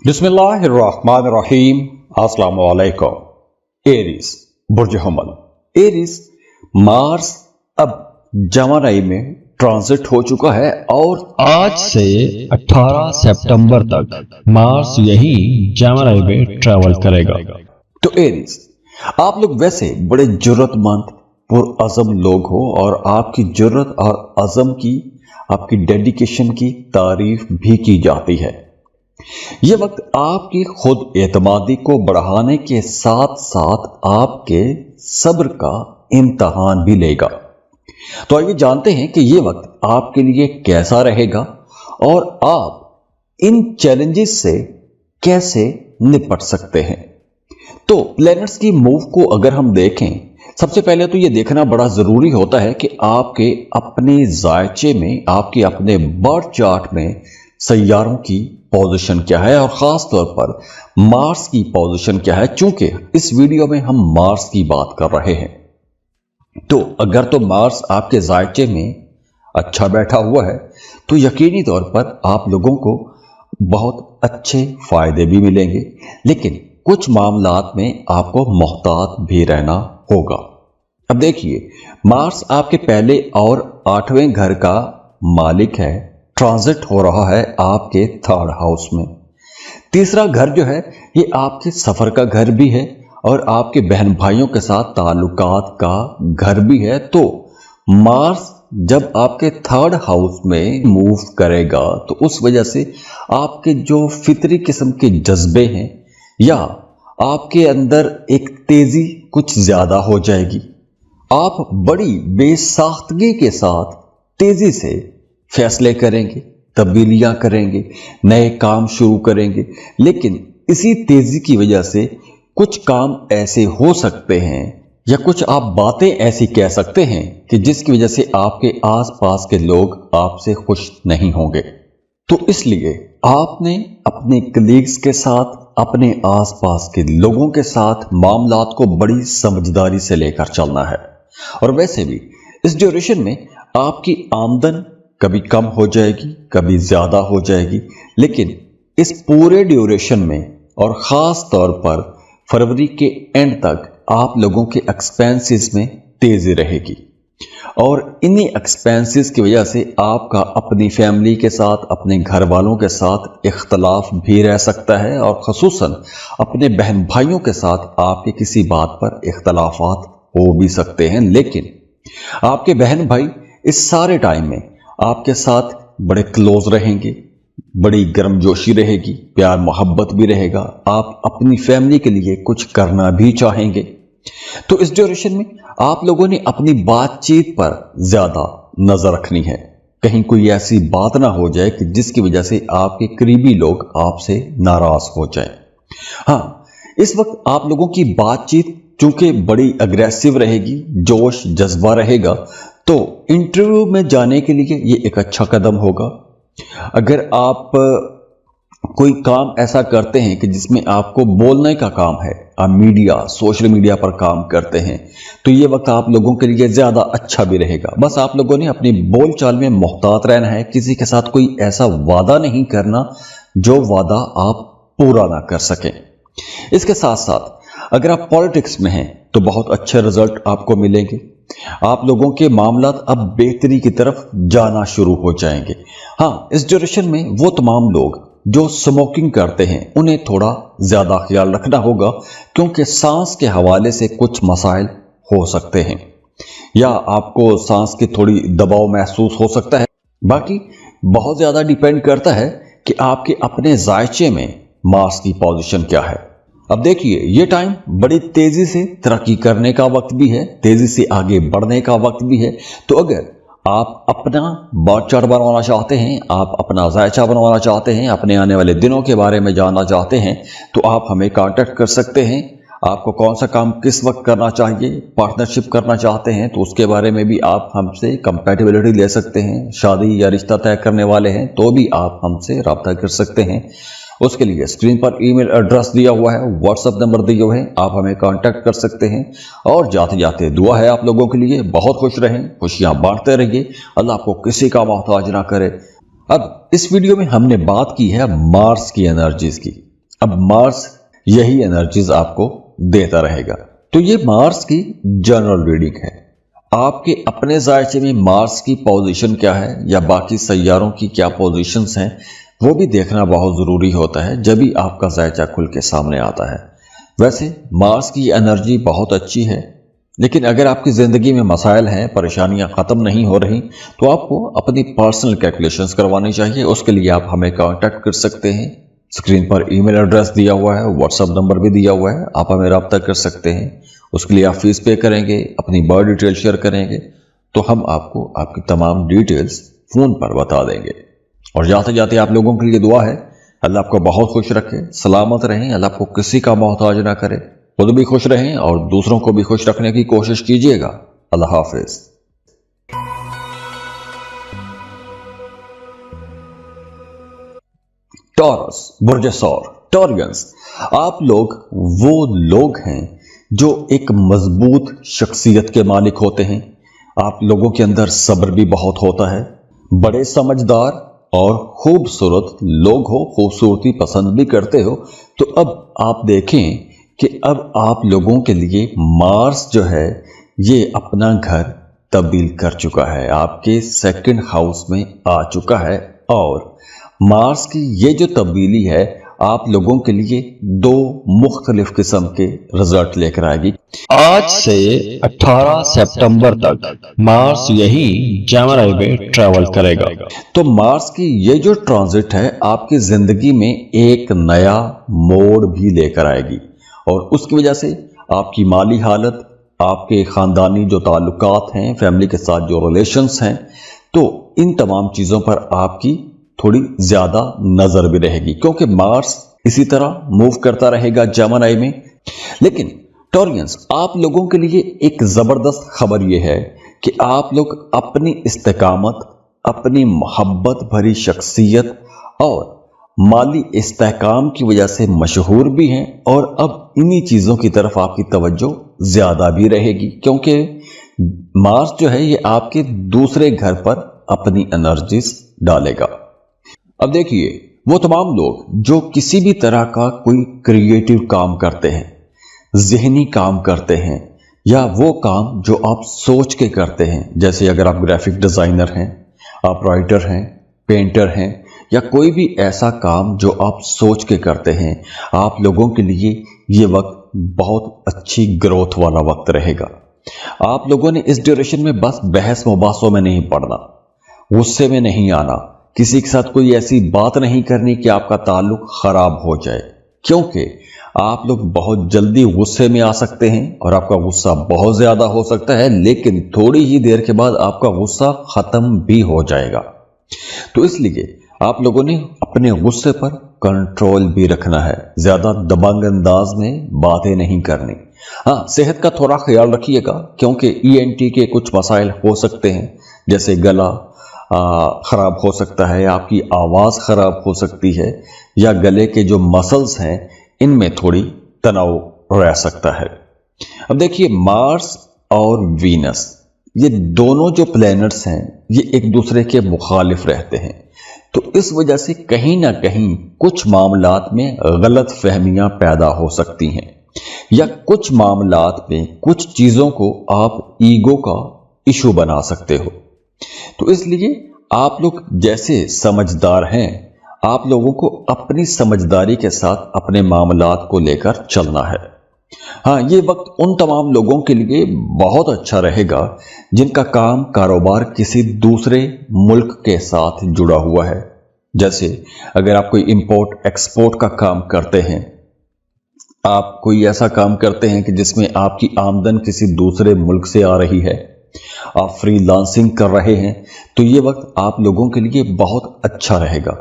बिस्मिल्लाहिर्रहमानिर्रहीम। अस्सलाम वालेकुम। एरीज बुर्ज हमल। एरीज मार्स अब जमानाई में ट्रांजिट हो चुका है और आज से 18 सितंबर तक मार्स यही जमराई में ट्रैवल करेगा। तो एरीज आप लोग वैसे बड़े जुर्रतमंद पुरअज़म लोग हो और आपकी जुर्रत और अज़म की, आपकी डेडिकेशन की तारीफ भी की जाती है। यह वक्त आपकी खुद एतमादी को बढ़ाने के साथ साथ आपके सब्र का इम्तहान भी लेगा। तो आइए जानते हैं कि यह वक्त आपके लिए कैसा रहेगा और आप इन चैलेंजेस से कैसे निपट सकते हैं। तो प्लैनेट्स की मूव को अगर हम देखें, सबसे पहले तो यह देखना बड़ा जरूरी होता है कि आपके अपने जायचे में, आपके अपने बर्थ चार्ट में सैयारों की पोजीशन क्या है और खास तौर पर मार्स की पोजीशन क्या है। चूंकि इस वीडियो में हम मार्स की बात कर रहे हैं, तो अगर तो मार्स आपके जायचे में अच्छा बैठा हुआ है तो यकीनी तौर पर आप लोगों को बहुत अच्छे फायदे भी मिलेंगे, लेकिन कुछ मामलात में आपको मोहतात भी रहना होगा। अब देखिए, मार्स आपके पहले और 8वें घर का मालिक है, ट्रांजिट हो रहा है आपके 3rd हाउस में। तीसरा घर जो है ये आपके सफर का घर भी है और आपके बहन भाइयों के साथ ताल्लुकात का घर भी है। तो मार्स जब आपके 3rd हाउस में मूव करेगा तो उस वजह से आपके जो फितरी किस्म के जज्बे हैं या आपके अंदर एक तेजी कुछ ज्यादा हो जाएगी। आप बड़ी बेसाख्तगी के साथ तेजी से फैसले करेंगे, तब्दीलियां करेंगे, नए काम शुरू करेंगे, लेकिन इसी तेजी की वजह से कुछ काम ऐसे हो सकते हैं या कुछ आप बातें ऐसी कह सकते हैं कि जिसकी वजह से आपके आसपास के लोग आपसे खुश नहीं होंगे। तो इसलिए आपने अपने कलीग्स के साथ, अपने आसपास के लोगों के साथ मामलात को बड़ी समझदारी से लेकर चलना है। और वैसे भी इस ड्यूरेशन में आपकी आमदन कभी कम हो जाएगी, कभी ज्यादा हो जाएगी, लेकिन इस पूरे ड्यूरेशन में और ख़ास तौर पर फरवरी के एंड तक आप लोगों के एक्सपेंसेस में तेजी रहेगी और इन्हीं एक्सपेंसेस की वजह से आपका अपनी फैमिली के साथ, अपने घर वालों के साथ इख्तलाफ भी रह सकता है और ख़ुसूसन अपने बहन भाइयों के साथ आपके किसी बात पर इख्तलाफात हो भी सकते हैं। लेकिन आपके बहन भाई इस सारे टाइम में आपके साथ बड़े क्लोज रहेंगे, बड़ी गर्मजोशी रहेगी, प्यार मोहब्बत भी रहेगा, आप अपनी फैमिली के लिए कुछ करना भी चाहेंगे। तो इस ड्यूरेशन में आप लोगों ने अपनी बातचीत पर ज्यादा नजर रखनी है, कहीं कोई ऐसी बात ना हो जाए कि जिसकी वजह से आपके करीबी लोग आपसे नाराज हो जाएं। हाँ, इस वक्त आप लोगों की बातचीत चूंकि बड़ी अग्रेसिव रहेगी, जोश जज्बा रहेगा, तो इंटरव्यू में जाने के लिए ये एक अच्छा कदम होगा। अगर आप कोई काम ऐसा करते हैं कि जिसमें आपको बोलने का काम है, आप मीडिया, सोशल मीडिया पर काम करते हैं, तो ये वक्त आप लोगों के लिए ज्यादा अच्छा भी रहेगा। बस आप लोगों ने अपनी बोलचाल में मोहतात रहना है, किसी के साथ कोई ऐसा वादा नहीं करना जो वादा आप पूरा ना कर सकें। इसके साथ साथ अगर आप पॉलिटिक्स में हैं तो बहुत अच्छे रिजल्ट आपको मिलेंगे। आप लोगों के मामलात अब बेहतरी की तरफ जाना शुरू हो जाएंगे। हाँ, इस ड्यूरेशन में वो तमाम लोग जो स्मोकिंग करते हैं उन्हें थोड़ा ज्यादा ख्याल रखना होगा, क्योंकि सांस के हवाले से कुछ मसाइल हो सकते हैं या आपको सांस की थोड़ी दबाव महसूस हो सकता है। बाकी बहुत ज्यादा डिपेंड करता है कि आपके अपने जायचे में मार्स की पोजीशन क्या है। अब देखिए, ये टाइम बड़ी तेजी से तरक्की करने का वक्त भी है, तेजी से आगे बढ़ने का वक्त भी है। तो अगर आप अपना बर्थ चार्ट बनवाना चाहते हैं, आप अपना जायचा बनवाना चाहते हैं, अपने आने वाले दिनों के बारे में जानना चाहते हैं, तो आप हमें कांटेक्ट कर सकते हैं। आपको कौन सा काम किस वक्त करना चाहिए, पार्टनरशिप करना चाहते हैं तो उसके बारे में भी आप हमसे कंपैटिबिलिटी ले सकते हैं। शादी या रिश्ता तय करने वाले हैं तो भी आप हमसे रब्ता कर सकते हैं। उसके लिए स्क्रीन पर ईमेल एड्रेस दिया हुआ है, व्हाट्सएप नंबर दिए हुए हैं, आप हमें कांटेक्ट कर सकते हैं। और जाते जाते दुआ है आप लोगों के लिए, बहुत खुश रहें, खुशियां बांटते रहिए, अल्लाह आपको किसी का मोहताज ना करे। अब इस वीडियो में हमने बात की है मार्स की एनर्जीज की। अब मार्स यही एनर्जीज आपको देता रहेगा। तो ये मार्स की जनरल रीडिंग है। आपके अपने जायचे में मार्स की पोजीशन क्या है या बाकी सैयारों की क्या पोजीशंस हैं, वो भी देखना बहुत ज़रूरी होता है जब भी आपका जायचा खुल के सामने आता है। वैसे मार्स की एनर्जी बहुत अच्छी है, लेकिन अगर आपकी ज़िंदगी में मसाइल हैं, परेशानियां ख़त्म नहीं हो रही, तो आपको अपनी पर्सनल कैलकुलेशंस करवानी चाहिए। उसके लिए आप हमें कांटेक्ट कर सकते हैं। स्क्रीन पर ईमेल एड्रेस दिया हुआ है, व्हाट्सएप नंबर भी दिया हुआ है, आप हमें रब्ता कर सकते हैं। उसके लिए आप फीस पे करेंगे, अपनी बर्थ डिटेल शेयर करेंगे, तो हम आपको आपकी तमाम डिटेल्स फ़ोन पर बता देंगे। और जाते जाते आप लोगों के लिए दुआ है, अल्लाह आपको बहुत खुश रखे, सलामत रहें, अल्लाह आपको किसी का मोहताज ना करे, खुद भी खुश रहें और दूसरों को भी खुश रखने की कोशिश कीजिएगा। अल्लाह हाफिज। टॉरस, बुर्ज सौर, टॉरियंस, आप लोग वो लोग हैं जो एक मजबूत शख्सियत के मालिक होते हैं। आप लोगों के अंदर सब्र भी बहुत होता है, बड़े समझदार और खूबसूरत लोग हो, खूबसूरती पसंद भी करते हो। तो अब आप देखें कि अब आप लोगों के लिए मार्स जो है ये अपना घर तब्दील कर चुका है, आपके सेकंड हाउस में आ चुका है। और मार्स की ये जो तब्दीली है आप लोगों के लिए दो मुख्तलिफ किस्म के रिजल्ट लेकर आएगी। आज से 18 सितंबर तक मार्स यही जेमिनी में ट्रैवल करेगा। तो मार्स की ये जो ट्रांजिट है आपकी जिंदगी में एक नया मोड़ भी लेकर आएगी, और उसकी वजह से आपकी माली हालत, आपके ख़ानदानी जो ताल्लुकात हैं, फैमिली के साथ जो रिलेशंस हैं, तो इन तमाम चीज़ों पर आपकी थोड़ी ज़्यादा नज़र भी रहेगी, क्योंकि मार्स इसी तरह मूव करता रहेगा जेमिनी में। लेकिन टॉरियंस, आप लोगों के लिए एक ज़बरदस्त खबर यह है कि आप लोग अपनी इस्तेकामत, अपनी मोहब्बत भरी शख्सियत और माली इस्तेहकाम की वजह से मशहूर भी हैं, और अब इन्हीं चीज़ों की तरफ आपकी तवज्जो ज़्यादा भी रहेगी, क्योंकि मार्स जो है ये आपके दूसरे घर पर अपनी एनर्जीज डालेगा। अब देखिए, वो तमाम लोग जो किसी भी तरह का कोई क्रिएटिव काम करते हैं, ज़हनी काम करते हैं, या वो काम जो आप सोच के करते हैं, जैसे अगर आप ग्राफिक डिज़ाइनर हैं, आप राइटर हैं, पेंटर हैं, या कोई भी ऐसा काम जो आप सोच के करते हैं, आप लोगों के लिए ये वक्त बहुत अच्छी ग्रोथ वाला वक्त रहेगा। आप लोगों ने इस ड्यूरेशन में बस बहस मुबासों में नहीं पड़ना, गुस्से में नहीं आना, किसी के साथ कोई ऐसी बात नहीं करनी कि आपका ताल्लुक खराब हो जाए, क्योंकि आप लोग बहुत जल्दी गुस्से में आ सकते हैं और आपका गुस्सा बहुत ज्यादा हो सकता है, लेकिन थोड़ी ही देर के बाद आपका गुस्सा खत्म भी हो जाएगा। तो इसलिए आप लोगों ने अपने गुस्से पर कंट्रोल भी रखना है, ज्यादा दबंग अंदाज में बातें नहीं करनी। हाँ, सेहत का थोड़ा ख्याल रखिएगा, क्योंकि ENT के कुछ मसाइल हो सकते हैं, जैसे गला खराब हो सकता है, आपकी आवाज़ खराब हो सकती है, या गले के जो मसल्स हैं इनमें थोड़ी तनाव रह सकता है। अब देखिए, मार्स और वीनस ये दोनों जो प्लैनेट्स हैं ये एक दूसरे के मुखालिफ रहते हैं, तो इस वजह से कहीं ना कहीं कुछ मामलात में गलत फहमियां पैदा हो सकती हैं, या कुछ मामलात में कुछ चीज़ों को आप ईगो का इशू बना सकते हो। तो इसलिए आप लोग जैसे समझदार हैं, आप लोगों को अपनी समझदारी के साथ अपने मामलात को लेकर चलना है। हाँ, ये वक्त उन तमाम लोगों के लिए बहुत अच्छा रहेगा जिनका काम कारोबार किसी दूसरे मुल्क के साथ जुड़ा हुआ है। जैसे अगर आप कोई इंपोर्ट एक्सपोर्ट का काम करते हैं, आप कोई ऐसा काम करते हैं कि जिसमें आपकी आमदन किसी दूसरे मुल्क से आ रही है, आप फ्रीलांसिंग कर रहे हैं, तो ये वक्त आप लोगों के लिए बहुत अच्छा रहेगा।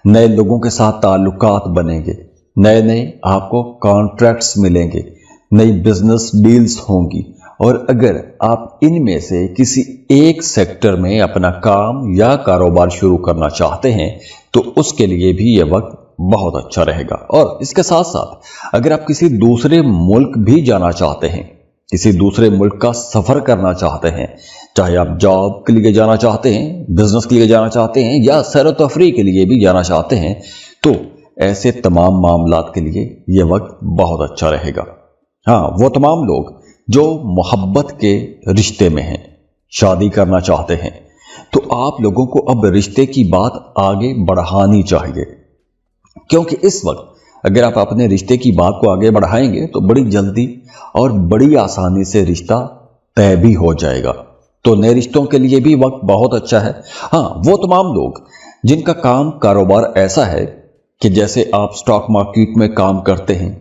नए लोगों के साथ ताल्लुकात बनेंगे, नए नए आपको कॉन्ट्रैक्ट्स मिलेंगे, नई बिजनेस डील्स होंगी, और अगर आप इनमें से किसी एक सेक्टर में अपना काम या कारोबार शुरू करना चाहते हैं तो उसके लिए भी यह वक्त बहुत अच्छा रहेगा। और इसके साथ साथ अगर आप किसी दूसरे मुल्क भी जाना चाहते हैं, किसी दूसरे मुल्क का सफ़र करना चाहते हैं, चाहे आप जॉब के लिए जाना चाहते हैं, बिजनेस के लिए जाना चाहते हैं, या सैर व तफरीह के लिए भी जाना चाहते हैं, तो ایسے تمام معاملات کے لیے یہ وقت بہت اچھا رہے گا۔ ہاں، وہ تمام لوگ جو محبت کے رشتے میں ہیں، شادی کرنا چاہتے ہیں، تو آپ لوگوں کو اب رشتے کی بات آگے بڑھانی چاہیے، کیونکہ اس وقت اگر آپ اپنے رشتے کی بات کو آگے بڑھائیں گے تو بڑی جلدی اور بڑی آسانی سے رشتہ طے بھی ہو جائے گا۔ تو نئے رشتوں کے لیے بھی وقت بہت اچھا ہے۔ ہاں، وہ تمام لوگ جن کا کاروبار ایسا ہے کہ جیسے آپ سٹاک مارکیٹ میں کام کرتے ہیں،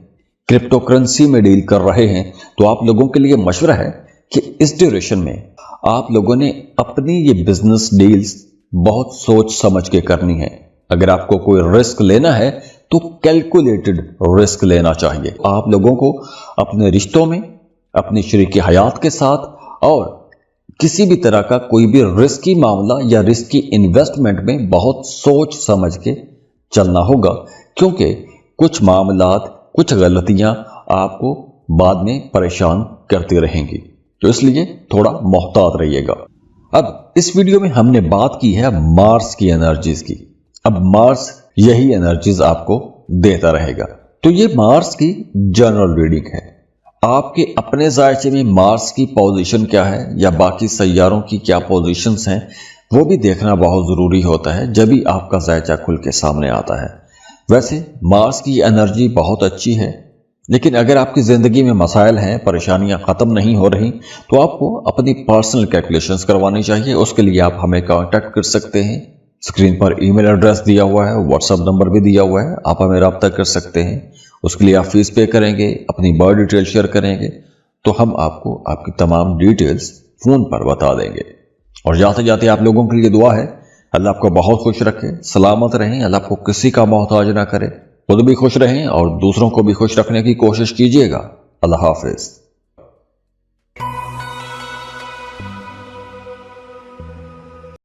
کرپٹو کرنسی میں ڈیل کر رہے ہیں، تو آپ لوگوں کے لیے مشورہ ہے کہ اس ڈیوریشن میں آپ لوگوں نے اپنی یہ بزنس ڈیلز بہت سوچ سمجھ کے کرنی ہے۔ اگر آپ کو کوئی رسک لینا ہے تو کیلکولیٹڈ رسک لینا چاہیے۔ آپ لوگوں کو اپنے رشتوں میں، اپنی شریک حیات کے ساتھ اور کسی بھی طرح کا کوئی بھی رسکی معاملہ یا رسکی انویسٹمنٹ میں بہت سوچ سمجھ کے چلنا ہوگا، کیونکہ کچھ معاملات، کچھ غلطیاں آپ کو بعد میں پریشان کرتی رہیں گی، تو اس لیے تھوڑا محتاط رہیے گا۔ اب اس ویڈیو میں ہم نے بات کی ہے مارس کی انرجیز کی۔ اب مارس یہی انرجیز آپ کو دیتا رہے گا، تو یہ مارس کی جنرل ریڈنگ ہے۔ آپ کے اپنے ذائچے میں مارس کی پوزیشن کیا ہے یا باقی سیاروں کی کیا پوزیشنز ہیں، وہ بھی دیکھنا بہت ضروری ہوتا ہے جب ہی آپ کا ذائچہ کھل کے سامنے آتا ہے۔ ویسے مارس کی انرجی بہت اچھی ہے، لیکن اگر آپ کی زندگی میں مسائل ہیں، پریشانیاں ختم نہیں ہو رہی، تو آپ کو اپنی پرسنل کیلکولیشنز کروانی چاہیے۔ اس کے لیے آپ ہمیں کانٹیکٹ کر سکتے ہیں۔ اسکرین پر ای میل ایڈریس دیا ہوا ہے، واٹس ایپ نمبر بھی دیا ہوا ہے، آپ ہمیں رابطہ کر سکتے ہیں۔ اس کے لیے آپ فیس پے کریں گے، اپنی برتھ ڈیٹیل شیئر کریں گے، تو ہم آپ کو آپ کی تمام ڈیٹیلز فون پر بتا دیں گے۔ اور جاتے جاتے آپ لوگوں کے لیے دعا ہے، اللہ آپ کو بہت خوش رکھے، سلامت رہیں، اللہ آپ کو کسی کا محتاج نہ کرے، خود بھی خوش رہیں اور دوسروں کو بھی خوش رکھنے کی کوشش کیجیے گا۔ اللہ حافظ۔